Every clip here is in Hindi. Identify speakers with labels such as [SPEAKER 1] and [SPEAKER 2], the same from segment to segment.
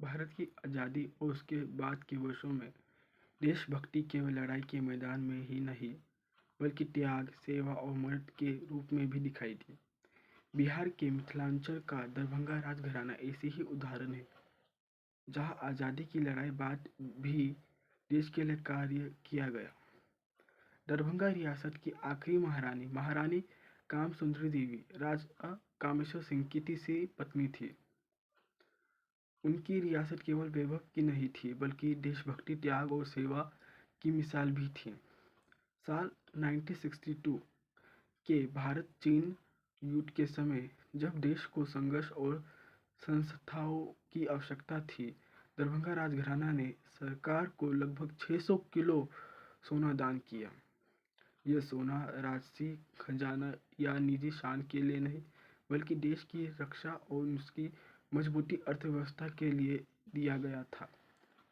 [SPEAKER 1] भारत की आज़ादी और उसके बाद के वर्षों में देशभक्ति केवल लड़ाई के मैदान में ही नहीं बल्कि त्याग, सेवा और मर्द के रूप में भी दिखाई दी। बिहार के मिथिलांचल का दरभंगा राजघराना ऐसे ही उदाहरण है, जहां आज़ादी की लड़ाई बाद भी देश के लिए कार्य किया गया। दरभंगा रियासत की आखिरी महारानी महारानी कामसुंदरी देवी राजा कामेश्वर सिंह की तीसरी पत्नी थी। उनकी रियासत केवल वैभव की नहीं थी बल्कि देशभक्ति, त्याग और सेवा की मिसाल भी थी। साल 1962 के भारत-चीन युद्ध के समय जब देश को संघर्ष और संस्थाओं की आवश्यकता थी, दरभंगा राजघराना ने सरकार को लगभग 600 किलो सोना दान किया। यह सोना राजसी खजाना या निजी शान के लिए नहीं, बल्कि देश की रक्षा और उसकी मजबूती अर्थव्यवस्था के लिए दिया गया था।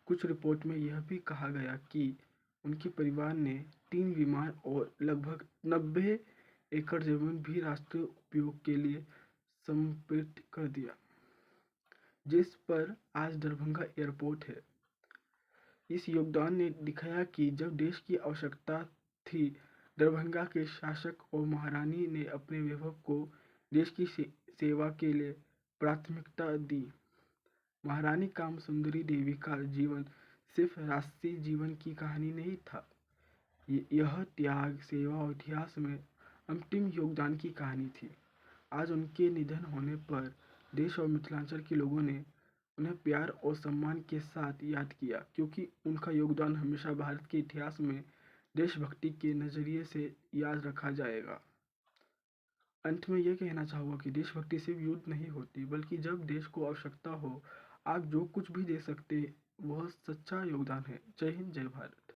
[SPEAKER 1] कुछ रिपोर्ट में यह भी कहा गया कि उनके परिवार ने 3 विमान और लगभग 90 एकड़ जमीन भी राष्ट्रीय उपयोग के लिए समर्पित कर दिया, जिस पर आज दरभंगा एयरपोर्ट है। इस योगदान ने दिखाया कि जब देश की आवश्यकता थी, दरभंगा के शासक और महारानी ने अपने वैभव को देश की सेवा के लिए प्राथमिकता दी। महारानी कामसुंदरी देवी का जीवन सिर्फ राजसी जीवन की कहानी नहीं था, यह त्याग, सेवा और इतिहास में अंतिम योगदान की कहानी थी। आज उनके निधन होने पर देश और मिथिलांचल के लोगों ने उन्हें प्यार और सम्मान के साथ याद किया, क्योंकि उनका योगदान हमेशा भारत के इतिहास में देशभक्ति के नज़रिए से याद रखा जाएगा। अंत में यह कहना चाहूँगा कि देशभक्ति सिर्फ युद्ध नहीं होती, बल्कि जब देश को आवश्यकता हो, आप जो कुछ भी दे सकते, वह सच्चा योगदान है। जय हिंद, जय भारत।